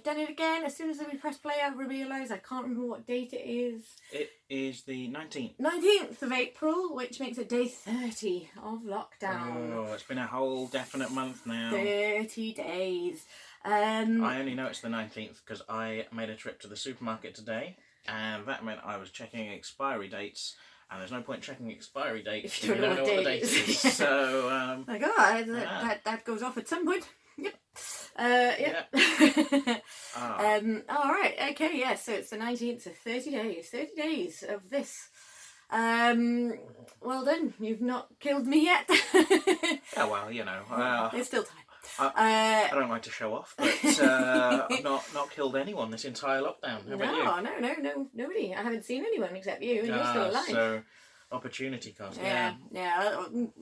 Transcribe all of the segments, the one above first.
I've done it again. As soon as we press play, I realise I can't remember what date it is. It is the 19th. 19th of April, which makes it day 30 of lockdown. Oh, it's been a whole definite month now. 30 days. I only know it's the 19th because I made a trip to the supermarket today, and that meant I was checking expiry dates. And there's no point checking expiry dates if you don't know what the date is. So, like, that goes off at some point. Yep. Yep. All right. Okay. Yeah. So it's the 19th. So 30 days. 30 days of this. Well done. You've not killed me yet. Oh well, you know. There's still time. I don't like to show off, but I've not killed anyone this entire lockdown. How about you? No, nobody. I haven't seen anyone except you, and you're still alive. So, opportunity cost. Yeah.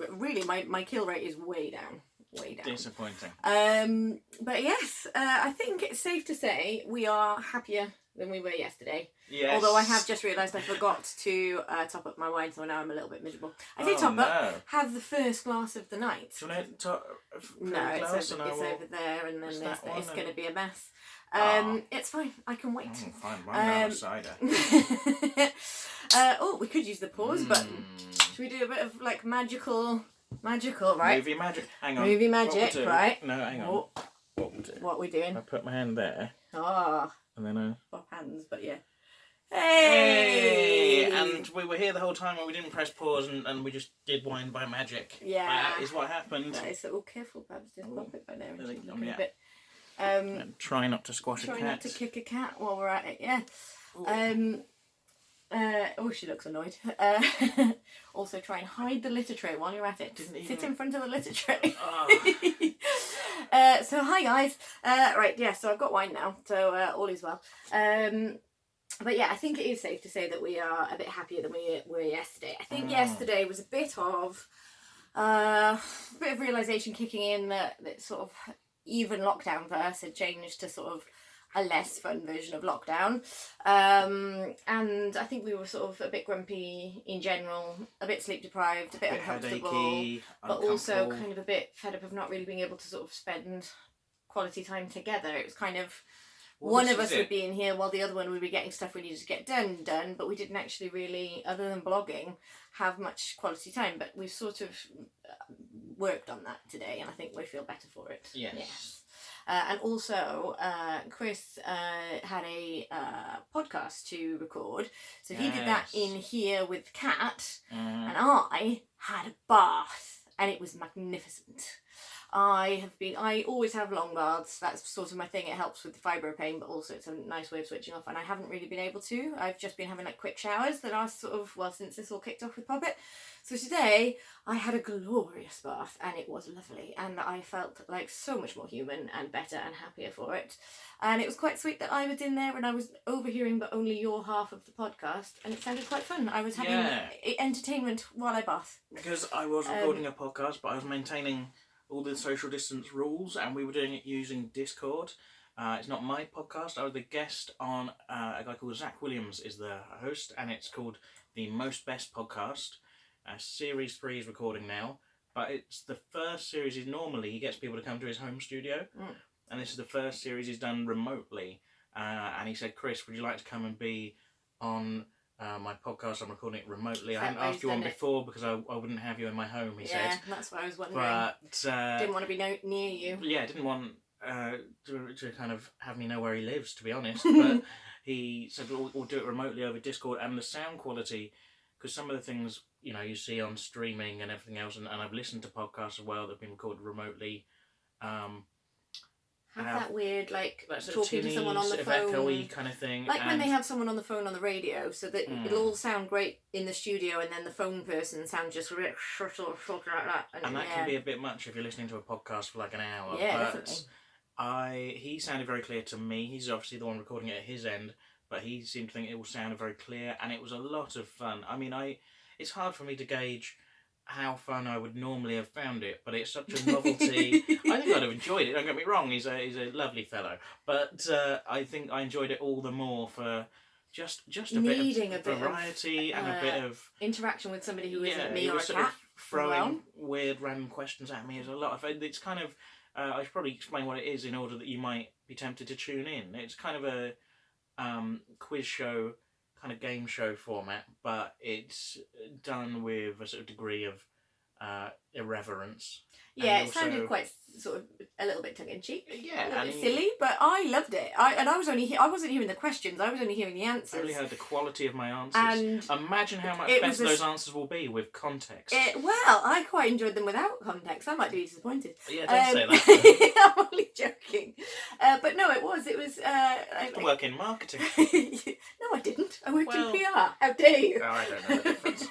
Really, my kill rate is way down. Way down. Disappointing. But yes, I think it's safe to say we are happier than we were yesterday. Yes. Although I have just realised I forgot to top up my wine, so now I'm a little bit miserable. I did top up, have the first glass of the night. Do you want to No, it's over there, and then it's going to be a mess. It's fine. I can wait. Fine. Run cider. We could use the pause button. Should we do a bit of like magical, right? Movie magic. Hang on. Movie magic, right? No, hang on. What are we doing? I put my hand there. Ah. And then Off hands, but yeah. Hey! And we were here the whole time and we didn't press pause and we just did wine by magic. Yeah. That is what happened. That is so careful, Babs. Just pop it by there and she's looking yeah. a bit. Try not to squash a cat. Try not to kick a cat while we're at it, yeah. She looks annoyed. Also, try and hide the litter tray while you're at it. Sit in front of the litter tray. Oh. So, hi guys. Right, yeah, so I've got wine now, so all is well. But yeah, I think it is safe to say that we are a bit happier than we were yesterday. I think yesterday was a bit of realisation kicking in that sort of even lockdown for us had changed to sort of a less fun version of lockdown. And I think we were sort of a bit grumpy in general, a bit sleep deprived, a bit uncomfortable, headachy, but also kind of a bit fed up of not really being able to sort of spend quality time together. It was kind of one of us would be in here while the other one would be getting stuff we needed to get done, but we didn't actually really, other than blogging, have much quality time. But we've sort of worked on that today, and I think we feel better for it. Yes. And also, Chris had a podcast to record, so he did that in here with Kat, and I had a bath, and it was magnificent. I always have long baths. That's sort of my thing. It helps with the fibro pain, but also it's a nice way of switching off. And I haven't really been able to. I've just been having like quick showers that are sort of, since this all kicked off with Poppet. So today I had a glorious bath and it was lovely. And I felt like so much more human and better and happier for it. And it was quite sweet that I was in there and I was overhearing but only your half of the podcast. And it sounded quite fun. I was having entertainment while I bath. Because I was recording a podcast, but I was maintaining all the social distance rules, and we were doing it using Discord. It's not my podcast. I was the guest on a guy called Zach Williams is the host, and it's called The Most Best Podcast. Series 3 is recording now, but it's the first series. Normally he gets people to come to his home studio, and this is the first series he's done remotely. And he said, Chris, would you like to come and be on my podcast? I'm recording it remotely. I hadn't asked you on before because I wouldn't have you in my home, he said. Yeah, that's what I was wondering. But didn't want to be near you. Yeah, didn't want to kind of have me know where he lives, to be honest. But he said we'll do it remotely over Discord, and the sound quality, because some of the things you see on streaming and everything else, and I've listened to podcasts as well that have been recorded remotely. Have that weird, like, talking to someone on the phone. Echoey kind of thing. Like when they have someone on the phone on the radio, so that it'll all sound great in the studio, and then the phone person sounds just like that. And that can be a bit much if you're listening to a podcast for like an hour. Yeah, but definitely. He sounded very clear to me. He's obviously the one recording it at his end, but he seemed to think it all sounded very clear, and it was a lot of fun. I mean, it's hard for me to gauge how fun I would normally have found it, but it's such a novelty. I think I'd have enjoyed it, don't get me wrong, he's a lovely fellow, but I think I enjoyed it all the more for just a bit of variety and a bit of interaction with somebody who isn't me or a cat. Throwing weird random questions at me is a lot of fun. It's kind of I should probably explain what it is in order that you might be tempted to tune in. It's kind of a quiz show, kind of game show format, but it's done with a sort of degree of irreverence. Yeah, it sounded quite sort of a little bit tongue in cheek. Yeah, a little bit silly, but I loved it. I wasn't hearing the questions. I was only hearing the answers. I only heard the quality of my answers. And imagine how much better those answers will be with context. Well, I quite enjoyed them without context. I might be disappointed. Yeah, don't say that. I'm only joking. But no, it was. I used to work in marketing. No, I didn't. I worked in PR. How dare you? Oh, I don't know the difference.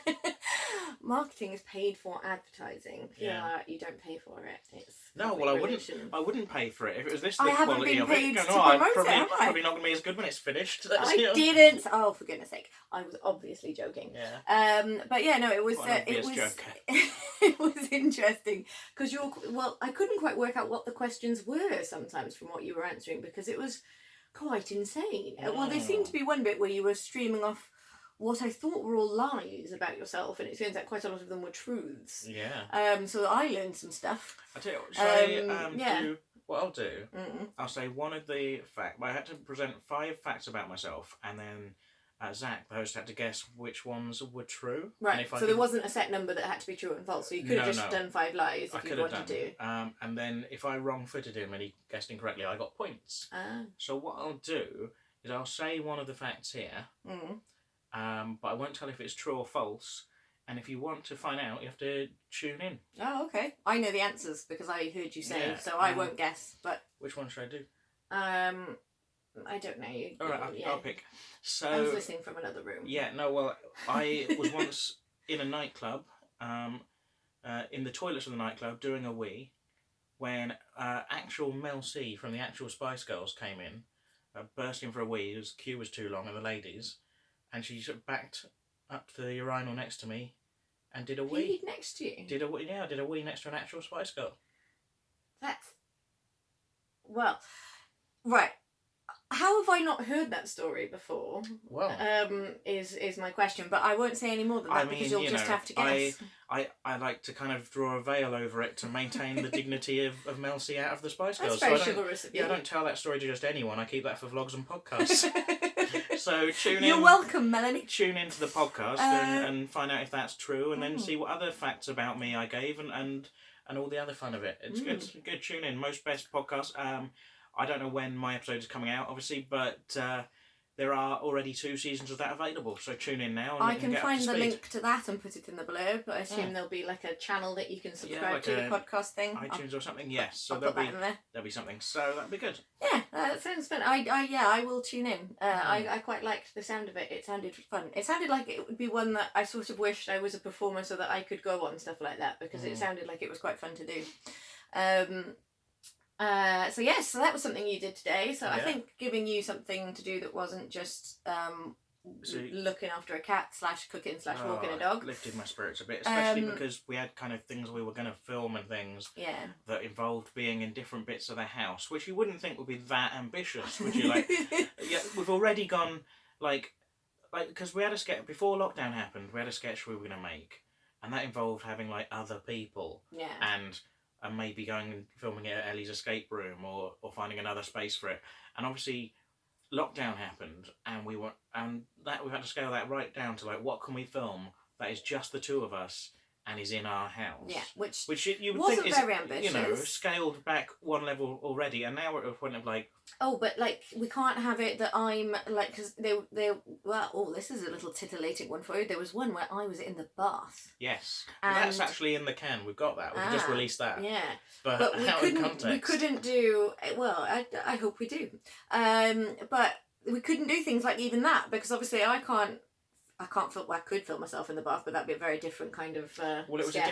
Marketing is paid for advertising. PR, Yeah. you don't pay for it. It's no, well, I wouldn't pay for it if it was the I haven't quality been of paid it. to promote it, have I? Probably not going to be as good when it's finished. I didn't. Oh, for goodness sake! I was obviously joking. Yeah. But yeah, no, it was. It was. It was interesting because I couldn't quite work out what the questions were sometimes from what you were answering because it was quite insane. Well, there seemed to be one bit where you were streaming off what I thought were all lies about yourself, and it turns out quite a lot of them were truths. Yeah. So I learned some stuff. I tell you what, shall I yeah. do what I'll do? Mm-mm. I'll say one of the facts. I had to present 5 facts about myself, and then Zach, the host, had to guess which ones were true. Right. So there wasn't a set number that had to be true and false. So you could have just done 5 lies if you wanted to. And then if I wrong-footed him and he guessed incorrectly, I got points. So what I'll do is I'll say one of the facts here. But I won't tell if it's true or false. And if you want to find out, you have to tune in. Oh, okay. I know the answers because I heard you say, so I won't guess. But which one should I do? I don't know. All right, I'll pick. So I was listening from another room. Yeah, no, well, I was once in a nightclub, in the toilets of the nightclub, doing a wee, when actual Mel C from the actual Spice Girls came in, burst in for a wee. The queue was too long, and the ladies, and she sort of backed up to the urinal next to me, and did a wee. Peed next to you? Did a wee next to an actual Spice Girl. Well, right. How have I not heard that story before? Well, is my question, but I won't say any more than that because you'll just have to guess. I like to kind of draw a veil over it to maintain the dignity of Mel C out of the Spice Girls. That's very chivalrous of you. Yeah, I don't tell that story to just anyone. I keep that for vlogs and podcasts. So tune in. You're welcome, Melanie. Tune into the podcast and find out if that's true, and then see what other facts about me I gave, and all the other fun of it. It's good. Tune in. Most best podcasts. I don't know when my episode is coming out, obviously, but there are already 2 seasons of that available. So tune in now. And I can find the link to that and put it in the blurb. But I assume there'll be like a channel that you can subscribe to the podcast thing. iTunes or something. Yes, so I'll put that in there. There'll be something. So that'd be good. Yeah, that sounds fun. I will tune in. I quite liked the sound of it. It sounded fun. It sounded like it would be one that I sort of wished I was a performer so that I could go on stuff like that because it sounded like it was quite fun to do. So that was something you did today. So I think giving you something to do that wasn't just looking after a cat / cooking / walking a dog lifted my spirits a bit, especially because we had kind of things we were going to film and things that involved being in different bits of the house, which you wouldn't think would be that ambitious, would you? Yeah, we've already gone because we had a sketch before lockdown happened. We had a sketch we were going to make, and that involved having other people and maybe going and filming it at Ellie's escape room or finding another space for it. And obviously lockdown happened and we had to scale that right down to what can we film that is just the 2 of us and is in our house. Yeah, which you would wasn't think very is, ambitious. Scaled back 1 level already, and now we're at a point of oh, but we can't have it that I'm because this is a little tittillating one for you. There was one where I was in the bath. Yes, and that's actually in the can. We've got that. We can just release that. Yeah, but we couldn't do well. I hope we do. But we couldn't do things like even that because obviously I can't film. Well, I could film myself in the bath, but that'd be a very different kind of well, it was sketch.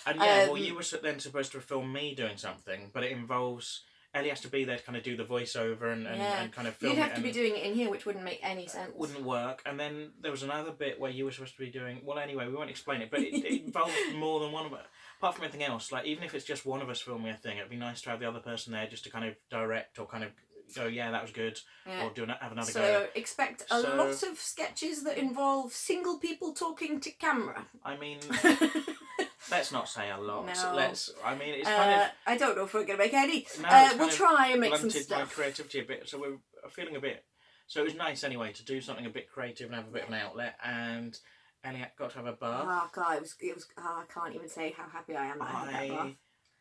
a different. And you were then supposed to film me doing something, but it involves Ellie has to be there to kind of do the voiceover and kind of film. You'd have to be doing it in here, which wouldn't make any sense. Wouldn't work. And then there was another bit where you were supposed to be doing. Well, anyway, we won't explain it, but it involved more than one of it. Apart from anything else, even if it's just one of us filming a thing, it'd be nice to have the other person there just to kind of direct or kind of go, yeah, that was good, or have another go. So expect a lot of sketches that involve single people talking to camera. I mean, Let's not say a lot. No. I mean, it's kind of... I don't know if we're going to make any. No, We'll try and make some blunted stuff. my creativity a bit, so we're feeling a bit... So it was nice anyway to do something a bit creative and have a bit of an outlet, and Elliot got to have a bath. Oh God, it was. I can't even say how happy I am that I had that bath.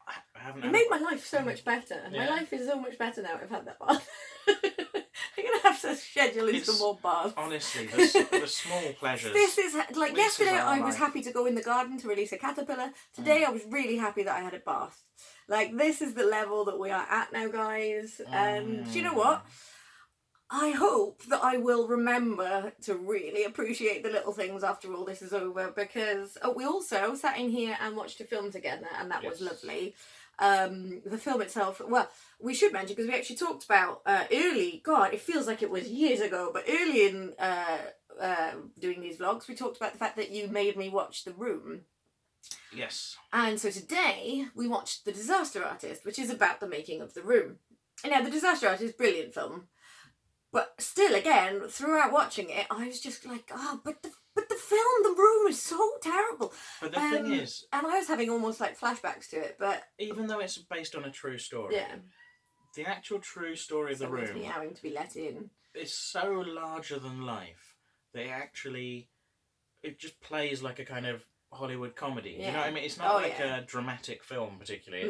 I haven't. It made my life so much better. Yeah. My life is so much better now. I've had that bath. I'm gonna have to schedule in some more baths. Honestly, the small pleasures. This is like yesterday. I was life. happy to go in the garden to release a caterpillar. Today, I was really happy that I had a bath. Like, this is the level that we are at now, guys. And do you know what? I hope that I will remember to really appreciate the little things after all this is over, because we also sat in here and watched a film together, and that was lovely. The film itself, well, we should mention, because we actually talked about early, God, it feels like it was years ago, but early in doing these vlogs, we talked about the fact that you made me watch The Room. Yes. And so today we watched The Disaster Artist, which is about the making of The Room. And now, The Disaster Artist, brilliant film. But still, again, throughout watching it, I was just like, but the film, The Room, is so terrible. But the thing is... And I was having almost like flashbacks to it, but... Even though it's based on a true story, the actual true story of The Room... me having to be let in. It's so larger than life that it just plays like a kind of Hollywood comedy. Yeah. You know what I mean? It's not a dramatic film, particularly.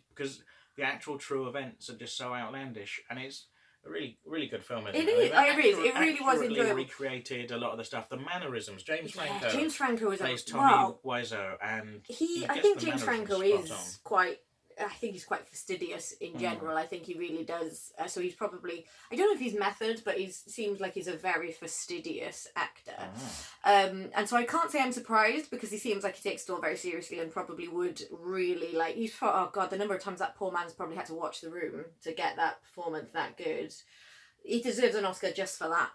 Because the actual true events are just so outlandish, and it's... a really, really good film. Isn't it? It is. I agree. It really was enjoyable. Recreated a lot of the stuff. The mannerisms. James Franco. James Franco is plays Tommy Wiseau, and I think James Franco is quite. I think he's quite fastidious in general. I think he really does. So he's probably... I don't know if he's method, but he seems like he's a very fastidious actor. And so I can't say I'm surprised, because he seems like he takes it all very seriously and probably would really like... Oh God, the number of times that poor man's probably had to watch The Room to get that performance that good. He deserves an Oscar just for that.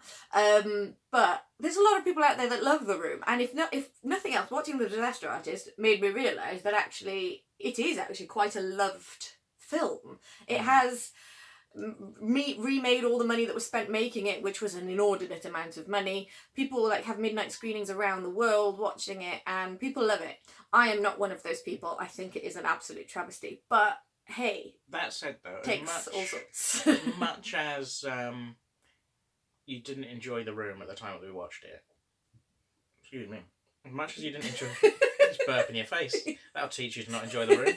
But there's a lot of people out there that love The Room, and if nothing else, watching The Disaster Artist made me realise that it is actually quite a loved film. It has remade all the money that was spent making it, which was an inordinate amount of money. People have midnight screenings around the world watching it, and people love it. I am not one of those people. I think it is an absolute travesty, but hey, that said though, takes all sorts. as much as you didn't enjoy The Room at the time that we watched it, excuse me, as much as you didn't enjoy just burp in your face, that'll teach you to not enjoy The Room.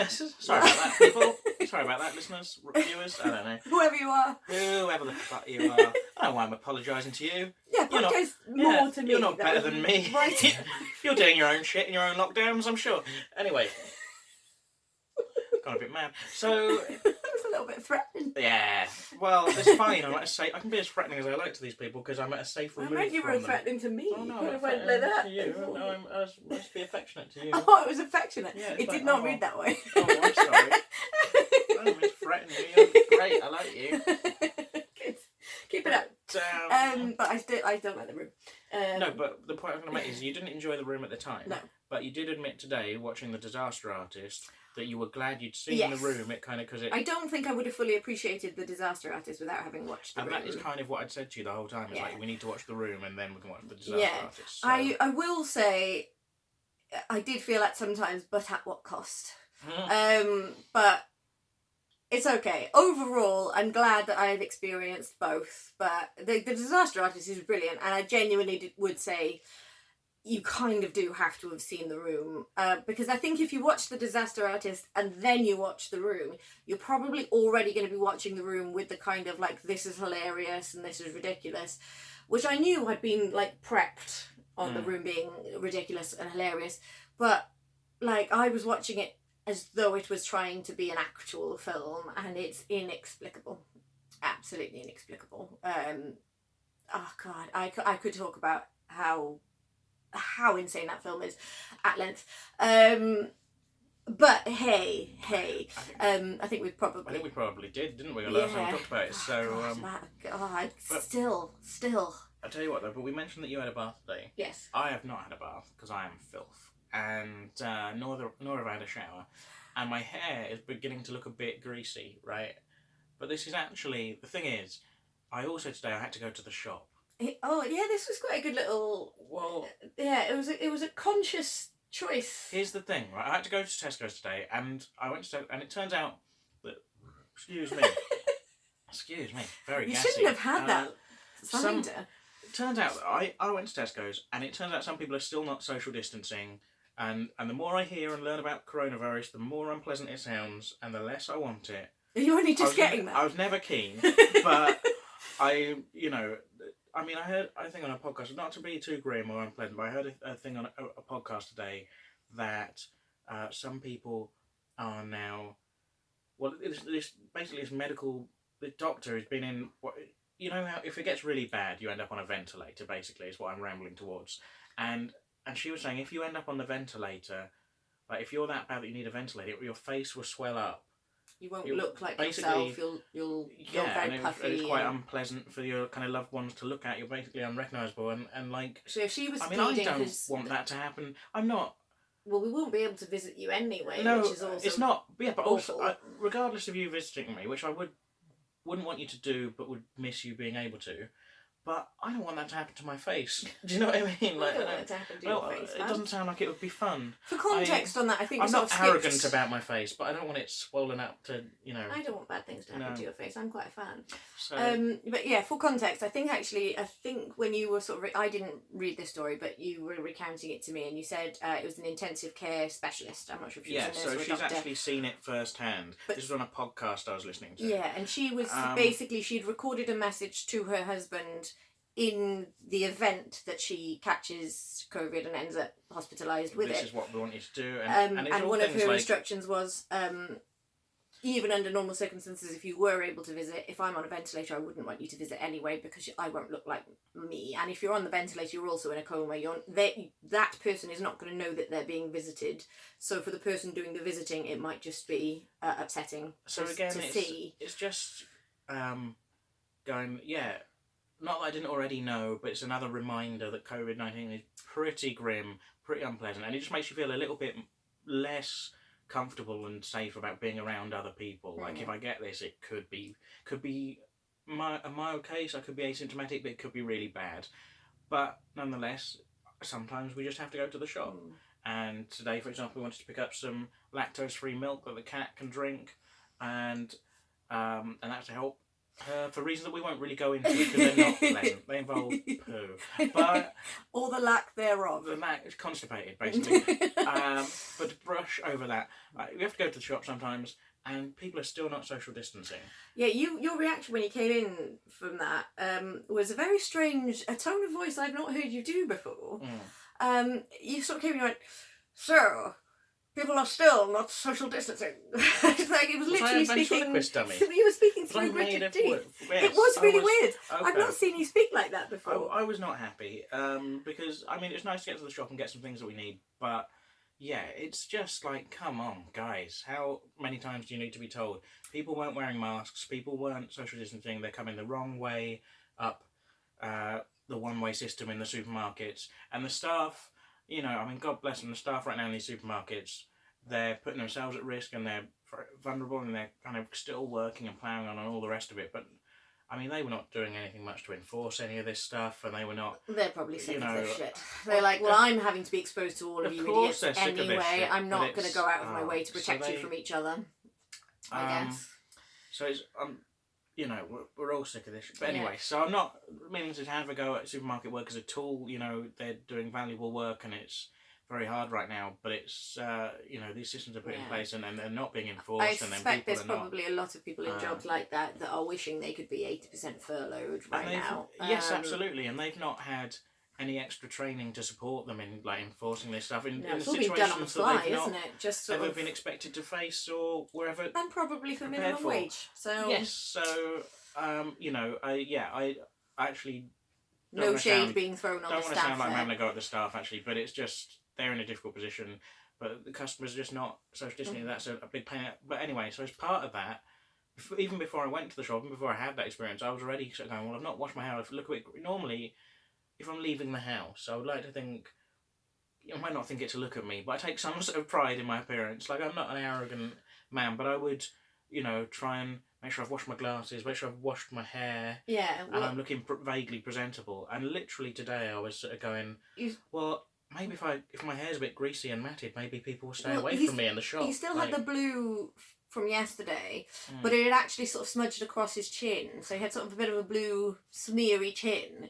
Sorry about that, people. Sorry about that, listeners, viewers. I don't know. Whoever you are. Whoever the fuck you are. I don't know why I'm apologising to you. Yeah, podcast more to me. You're not better than me. Right. You're doing your own shit in your own lockdowns, I'm sure. Anyway. Got a bit mad. So... It was a little bit threatening. Yeah. Well, it's fine. I can be as threatening as I like to these people, because I'm at a safe remove from them. I meant you were threatening to me. Oh, no, I went like that. To you. No, I was supposed to be affectionate to you. Oh, it was affectionate. Yeah, it did not read that way. Oh, I'm sorry. Oh, it's threatening you. You're great. I like you. Good. Keep it up. But I still like The Room. No, but the point I'm going to make is you didn't enjoy The Room at the time. No. But you did admit today, watching The Disaster Artist, that you were glad you'd seen The Room. It kind of because it. I don't think I would have fully appreciated The Disaster Artist without having watched The Room. And that is kind of what I'd said to you the whole time. It's like, we need to watch The Room and then we can watch The Disaster Artist. So. I will say, I did feel at sometimes, but at what cost? But it's okay. Overall, I'm glad that I've experienced both. But the Disaster Artist is brilliant, and I genuinely would say you kind of do have to have seen The Room. Because I think if you watch The Disaster Artist and then you watch The Room, you're probably already going to be watching The Room with the kind of this is hilarious and this is ridiculous, which I knew had been prepped on The Room being ridiculous and hilarious. But I was watching it as though it was trying to be an actual film, and it's inexplicable. Absolutely inexplicable. Oh God, I could talk about how insane that film is at length. But hey, I think we probably did, didn't we? Last time we talked about it. So still. I'll tell you what though, but we mentioned that you had a bath today. Yes. I have not had a bath because I am filth, and nor have I had a shower, and my hair is beginning to look a bit greasy, right? But this is actually the thing is, I also today I had to go to the shop. This was quite a good little. Well, yeah, it was a conscious choice. Here's the thing, right? I had to go to Tesco's today, and I went to and it turns out that excuse me, very You gassy. shouldn't have had that cider. It turns out that I went to Tesco's, and it turns out some people are still not social distancing, and the more I hear and learn about coronavirus, the more unpleasant it sounds, and the less I want it. Are you only just getting that? I was never keen, but I heard a thing on a podcast, not to be too grim or unpleasant, but I heard a thing on a podcast today that some people are now, this medical, the doctor has been in, you know how if it gets really bad you end up on a ventilator, basically, is what I'm rambling towards, and she was saying if you end up on the ventilator, like if you're that bad that you need a ventilator, your face will swell up. You won't look like yourself. You'll feel very puffy. And it's quite unpleasant for your kind of loved ones to look at. You're basically unrecognisable, and like. So if she was, I don't want that to happen. I'm not. Well, we won't be able to visit you anyway. No, which is also it's not. Yeah, but awful. also, regardless of you visiting me, which I wouldn't want you to do, but would miss you being able to. But I don't want that to happen to my face. Do you know what I mean? Like, I don't want it to happen to your face, it doesn't sound like it would be fun. For context on that, I think I'm not arrogant about my face, but I don't want it swollen up to, you know. I don't want bad things to happen to your face. I'm quite a fan. So, but yeah, for context, I think when you were sort of, I didn't read this story, but you were recounting it to me, and you said it was an intensive care specialist. I'm not sure if she was a nurse or a doctor. she's actually seen it firsthand. But this was on a podcast I was listening to. Yeah, and she was basically, she'd recorded a message to her husband in the event that she catches COVID and ends up hospitalised with it. This is what we want you to do. And one of her instructions was, even under normal circumstances, if you were able to visit, if I'm on a ventilator, I wouldn't want you to visit anyway because I won't look like me. And if you're on the ventilator, you're also in a coma. That person is not going to know that they're being visited. So for the person doing the visiting, it might just be upsetting see. It's just going, yeah... Not that I didn't already know, but it's another reminder that COVID-19 is pretty grim, pretty unpleasant, and it just makes you feel a little bit less comfortable and safe about being around other people. Like, if I get this, it could be a mild case, I could be asymptomatic, but it could be really bad. But nonetheless, sometimes we just have to go to the shop. And today, for example, we wanted to pick up some lactose-free milk that the cat can drink, and that's to help for reasons that we won't really go into because they're not pleasant. They involve poo. But or the lack thereof. The lack is constipated, basically. But to brush over that, you have to go to the shop sometimes, and people are still not social distancing. Yeah, your reaction when you came in from that was a very strange, a tone of voice I've not heard you do before. You sort of came in and went, "So, people are still not social distancing." It's like it was literally speaking. You were speaking through gritted teeth. It was really weird. Okay. I've not seen you speak like that before. I was not happy because I mean it's nice to get to the shop and get some things that we need, but yeah, it's just like, come on, guys. How many times do you need to be told? People weren't wearing masks. People weren't social distancing. They're coming the wrong way up the one-way system in the supermarkets, and the staff. You know, I mean, God bless them, the staff right now in these supermarkets, they're putting themselves at risk and they're vulnerable and they're kind of still working and ploughing on and all the rest of it. But, I mean, they were not doing anything much to enforce any of this stuff, and they were not... They're probably sick of this shit. They're like, well, I'm having to be exposed to all of you idiots anyway. I'm not going to go out of my way to protect you from each other, I guess. So it's... you know, we're all sick of this. But anyway, so I'm not meaning to have a go at supermarket workers at all. You know, they're doing valuable work and it's very hard right now. But it's, you know, these systems are put in place and they're not being enforced. I suspect there's probably a lot of people in jobs like that are wishing they could be 80% furloughed right now. Yes, absolutely. And they've not had any extra training to support them in like enforcing this stuff in situations that they've not ever been expected to face or wherever, and probably for minimum wage. So yes, so you know, I actually no shade being thrown on the staff. Don't want to sound like I'm having a go at the staff actually, but it's just they're in a difficult position. But the customers are just not social distancing. That's a big pain. But anyway, so as part of that, even before I went to the shop and before I had that experience, I was already sort of going, well, I've not washed my hair. Look at it normally. If I'm leaving the house, I would like to think, you might not think it to look at me, but I take some sort of pride in my appearance. Like, I'm not an arrogant man, but I would, you know, try and make sure I've washed my glasses, make sure I've washed my hair. Yeah. And I'm looking vaguely presentable. And literally today I was sort of going, well, maybe if my hair's a bit greasy and matted, maybe people will stay away from me in the shop. He still had the blue from yesterday, but it had actually sort of smudged across his chin, so he had sort of a bit of a blue smeary chin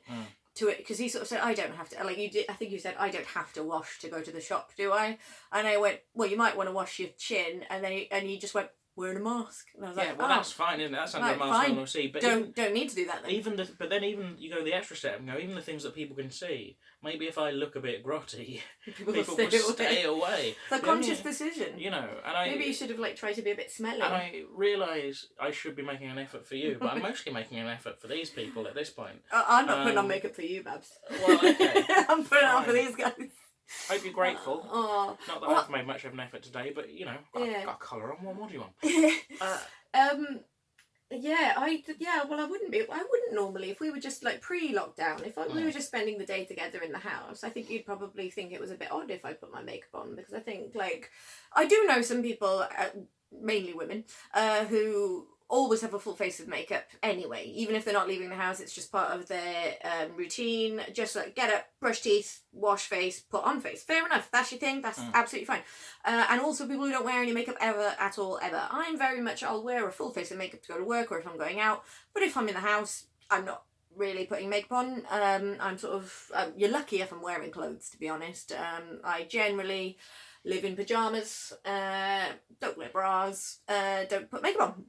to it, because he sort of said, I don't have to, like you did, I think you said, I don't have to wash to go to the shop, do I? And I went, well, you might want to wash your chin, and then he just went, wearing a mask, and I was like, that's fine, isn't it? That's under a mask no one will see. But don't need to do that then. But then you go the extra step and go, even the things that people can see, maybe if I look a bit grotty, people will stay away. It's a conscious decision. You know, maybe you should have tried to be a bit smelly. And I realise I should be making an effort for you, but I'm mostly making an effort for these people at this point. I'm not putting on makeup for you, Babs. Well, okay. I'm putting it on for these guys. Hope you're grateful. Not that I've made much of an effort today, but you know, got colour on. What more do you want? Well, I wouldn't normally, if we were just pre-lockdown, if we were just spending the day together in the house, I think you'd probably think it was a bit odd if I put my makeup on, because I think I do know some people, mainly women, who always have a full face of makeup anyway, even if they're not leaving the house. It's just part of their routine. Just get up, brush teeth, wash face, put on face. Fair enough, that's your thing, that's absolutely fine. And also people who don't wear any makeup ever at all, ever. I'm very much, I'll wear a full face of makeup to go to work or if I'm going out, but if I'm in the house, I'm not really putting makeup on. I'm sort of, you're lucky if I'm wearing clothes, to be honest. I generally live in pyjamas, don't wear bras, don't put makeup on.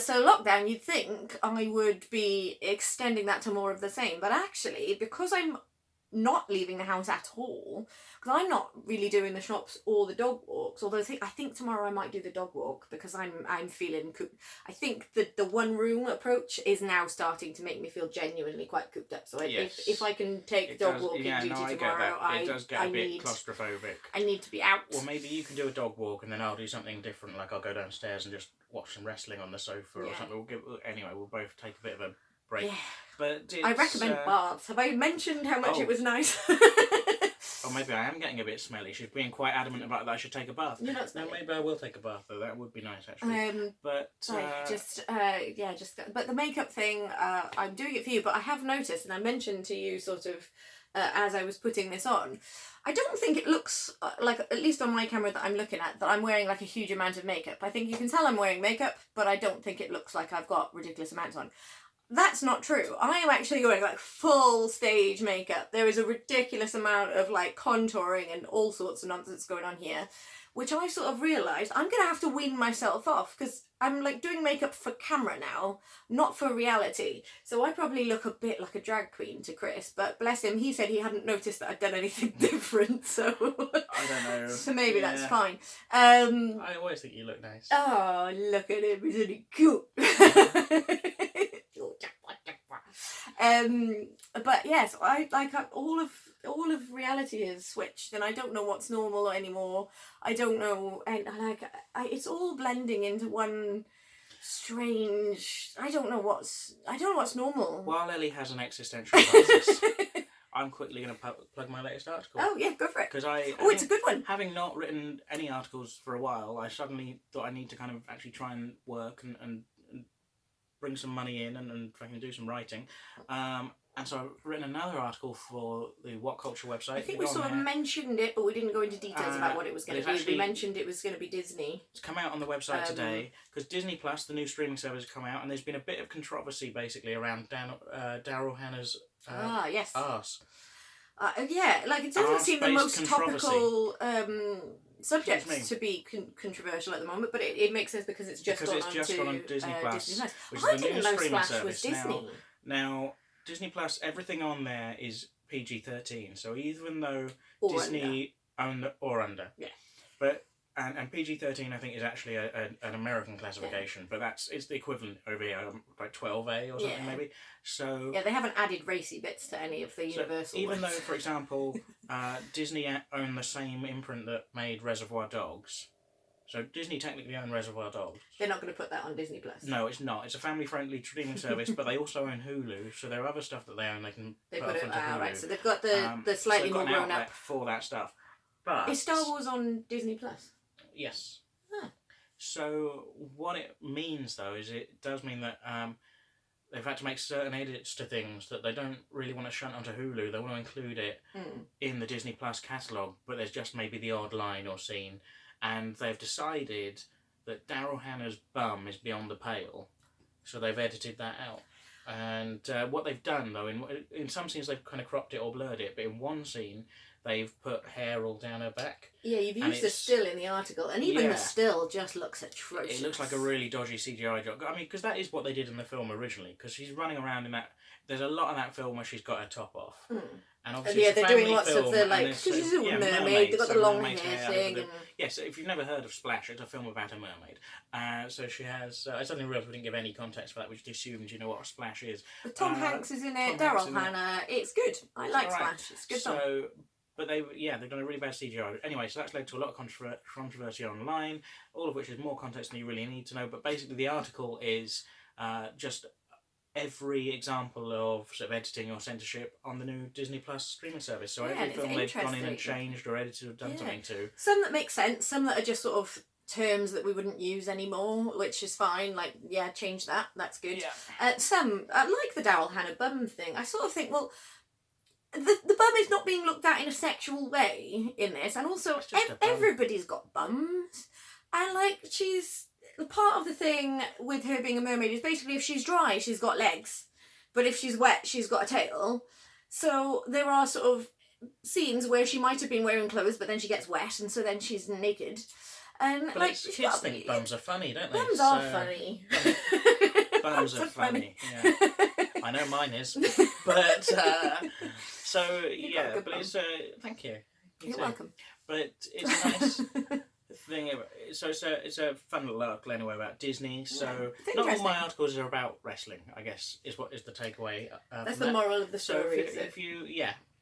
So lockdown, you'd think I would be extending that to more of the same, but actually, because I'm not leaving the house at all, because I'm not really doing the shops or the dog walks, although I think tomorrow I might do the dog walk, because I'm feeling cooped. I think the one room approach is now starting to make me feel genuinely quite cooped up, so if I can take dog walking duty tomorrow, it does get a bit claustrophobic. I need to be out. Well, maybe you can do a dog walk and then I'll do something different, like I'll go downstairs and just watch some wrestling on the sofa or something. We'll both take a bit of a break. Yeah. But I recommend baths. Have I mentioned how much it was nice? Or maybe I am getting a bit smelly. She's being quite adamant about that I should take a bath. You're not smelly. No, maybe I will take a bath though. That would be nice actually. But but the makeup thing, I'm doing it for you. But I have noticed, and I mentioned to you sort of as I was putting this on, I don't think it looks like, at least on my camera that I'm looking at, that I'm wearing a huge amount of makeup. I think you can tell I'm wearing makeup, but I don't think it looks like I've got ridiculous amounts on. That's not true. I am actually wearing full stage makeup. There is a ridiculous amount of contouring and all sorts of nonsense going on here, which I sort of realised I'm going to have to wean myself off, because I'm doing makeup for camera now, not for reality. So I probably look a bit like a drag queen to Chris, but bless him, he said he hadn't noticed that I'd done anything different, so I don't know. So maybe that's fine. I always think you look nice. Oh, look at him, isn't he cute? But yes, I all of reality has switched, and I don't know what's normal anymore. I don't know, and it's all blending into one strange. I don't know what's normal. While Ellie has an existential crisis, I'm quickly going to plug my latest article. Oh yeah, go for it. Because it's a good one. Having not written any articles for a while, I suddenly thought I need to kind of actually try and work and bring some money in and try and do some writing. And so I've written another article for the What Culture website. I think we sort of mentioned it, but we didn't go into details about what it was going to be. We mentioned it was going to be Disney. It's come out on the website today, because Disney Plus, the new streaming service, has come out, and there's been a bit of controversy basically around Daryl Hannah's yes. arse. It doesn't seem the most topical subject to be controversial at the moment, but it makes sense because it's just gone on Disney Plus, which I is the new streaming service. Was Disney. Now, Disney Plus, everything on there is PG-13, so even though Disney owned or under, but and PG-13 I think is actually an American classification, but it's the equivalent over here, 12A or something maybe. So they haven't added racy bits to any of the Universal. Even though, for example, Disney owned the same imprint that made Reservoir Dogs. So Disney technically own Reservoir Dogs. They're not going to put that on Disney Plus. No, it's not. It's a family-friendly streaming service, but they also own Hulu. So there are other stuff that they own. They can put it onto Hulu. Right. So they've got the slightly more grown up for that stuff. But is Star Wars on Disney Plus? Yes. Huh. So what it means, though, is it does mean that they've had to make certain edits to things that they don't really want to shunt onto Hulu. They want to include it in the Disney Plus catalogue, but there's just maybe the odd line or scene. And they've decided that Daryl Hannah's bum is beyond the pale, so they've edited that out. And what they've done, though, in some scenes they've kind of cropped it or blurred it, but in one scene they've put hair all down her back. Yeah, you've used the still in the article, and even the still just looks atrocious. It looks like a really dodgy CGI job. I mean, because that is what they did in the film originally, because she's running around in that... There's a lot of that film where she's got her top off. And obviously they're doing lots of the, like, because she's a mermaid, they've got the long hair thing. Yes, if you've never heard of Splash, it's a film about a mermaid. So she has... I suddenly realised we didn't give any context for that, we just assumed you know what a Splash is. But Tom Hanks is in it, Daryl Hannah, it's good. I like Splash, it's good fun. But they've done a really bad CGI. Anyway, so that's led to a lot of controversy online, all of which is more context than you really need to know. But basically the article is just every example of sort of editing or censorship on the new Disney Plus streaming service. So every film they've gone in and changed or edited or done something to. Some that make sense, some that are just sort of terms that we wouldn't use anymore, which is fine. Like, change that, that's good. Some, like the Daryl Hannah bum thing, I sort of think, well... The bum is not being looked at in a sexual way in this, and also everybody's got bums, and like she's part of the thing with her being a mermaid is basically if she's dry she's got legs, but if she's wet she's got a tail. So there are sort of scenes where she might have been wearing clothes, but then she gets wet, and so then she's naked. And but like kids think bums are funny, don't they? Bums are funny. Bums are funny. Yeah. I know mine is, but so yeah, but it's thank you. You're welcome. But it's a nice thing. So it's a fun little article anyway about Disney. So not all my articles are about wrestling, I guess, is the takeaway. That's the moral of the story. So if you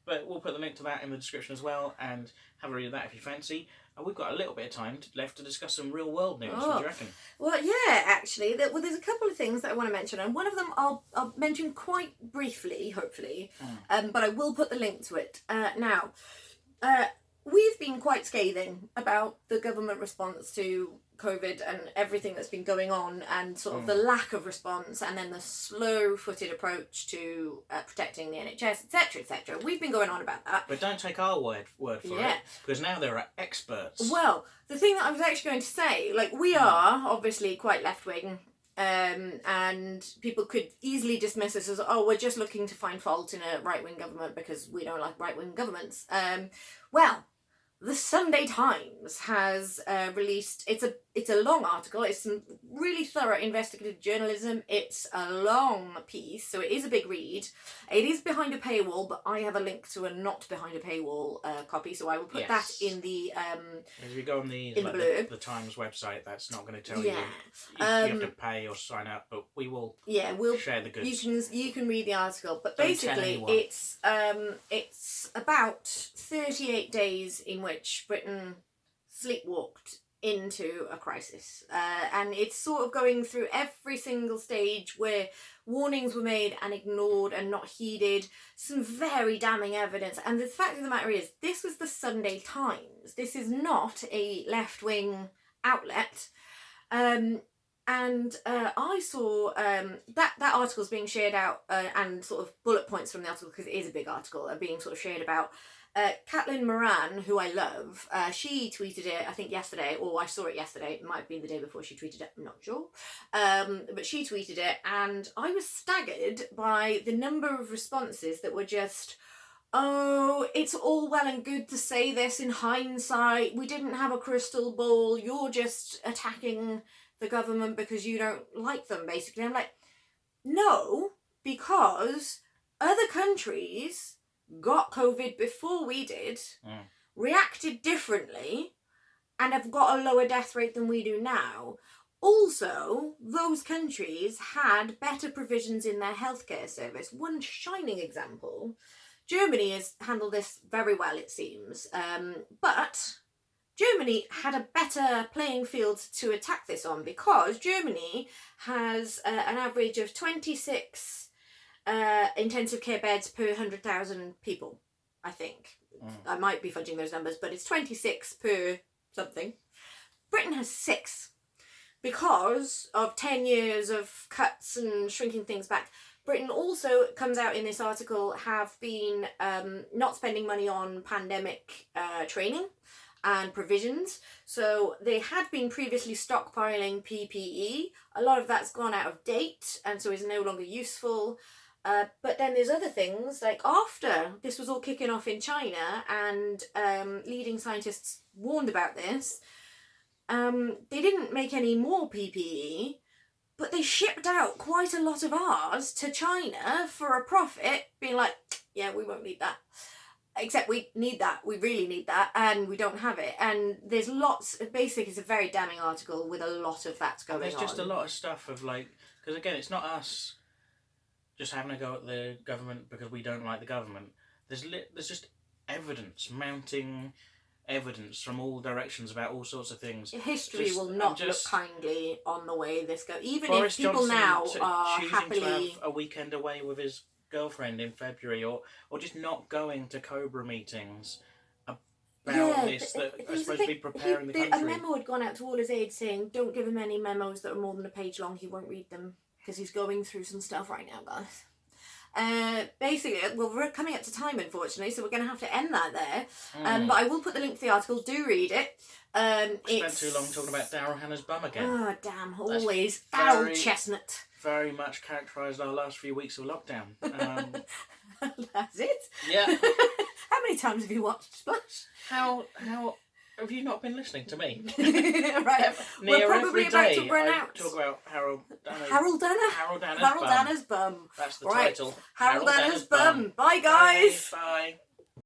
but we'll put the link to that in the description as well, and have a read of that if you fancy. We've got a little bit of time left to discuss some real world news. What do you reckon? Well, yeah, actually, there's a couple of things that I want to mention, and one of them I'll mention quite briefly, hopefully, but I will put the link to it. Now, we've been quite scathing about the government response to COVID and everything that's been going on, and sort of the lack of response, and then the slow-footed approach to protecting the NHS, etc., etc. We've been going on about that. But don't take our word for it, because now there are experts. Well, the thing that I was actually going to say, like, we are obviously quite left-wing, and people could easily dismiss us as, we're just looking to find fault in a right-wing government because we don't like right-wing governments. Well, the Sunday Times has released, it's a long article, it's some really thorough investigative journalism, it's a long piece, so it is a big read. It is behind a paywall, but I have a link to a not behind a paywall copy, so I will put that in the if you go on the Times website, that's not going to tell you you have to pay or sign up, but we'll share the goods. You can read the article, but basically it's about 38 days in which Britain sleepwalked into a crisis, and it's sort of going through every single stage where warnings were made and ignored and not heeded, some very damning evidence. And the fact of the matter is, this was the Sunday Times, this is not a left-wing outlet, and I saw that article's being shared out, and sort of bullet points from the article, because it is a big article, are being sort of shared about. Caitlin Moran, who I love, she tweeted it, I think yesterday, or I saw it yesterday, it might have been the day before she tweeted it, I'm not sure, but she tweeted it, and I was staggered by the number of responses that were just, it's all well and good to say this in hindsight, we didn't have a crystal ball, you're just attacking the government because you don't like them, basically. I'm like, no, because other countries got COVID before we did, reacted differently, and have got a lower death rate than we do now. Also, those countries had better provisions in their healthcare service. One shining example, Germany has handled this very well, it seems, but Germany had a better playing field to attack this on, because Germany has an average of 26 intensive care beds per 100,000 people, I think. I might be fudging those numbers, but it's 26 per something. Britain has 6. because of 10 years of cuts and shrinking things back, Britain also, comes out in this article, have been not spending money on pandemic training and provisions. So they had been previously stockpiling PPE. A lot of that's gone out of date and so is no longer useful. But then there's other things, like after this was all kicking off in China and leading scientists warned about this, they didn't make any more PPE, but they shipped out quite a lot of ours to China for a profit, being like, yeah, we won't need that. Except we need that, we really need that, and we don't have it. And there's lots, basically it's a very damning article with a lot of that going on. There's just a lot of stuff of like, because again, it's not us just having a go at the government because we don't like the government. There's just evidence, mounting evidence from all directions about all sorts of things. History will not look kindly on the way this goes. Even Boris if people Johnson now are choosing happily to have a weekend away with his girlfriend in February, or just not going to Cobra meetings about this that are supposed to be preparing the country. A memo had gone out to all his aides saying, don't give him any memos that are more than a page long, he won't read them, because he's going through some stuff right now, guys. Basically, well, we're coming up to time, unfortunately, so we're going to have to end that there. But I will put the link to the article. Do read it. Spent too long talking about Daryl Hannah's bum again. Oh, damn, always. That old chestnut. Very much characterised our last few weeks of lockdown. That's it? Yeah. How many times have you watched Splash? How have you not been listening to me? Right. We're probably about to run out. Talk about Haryl Dannah. Haryl Dannah? Haryl Dannah's bum. That's the right. title. Haryl Dannah's bum. Bye, guys. Bye.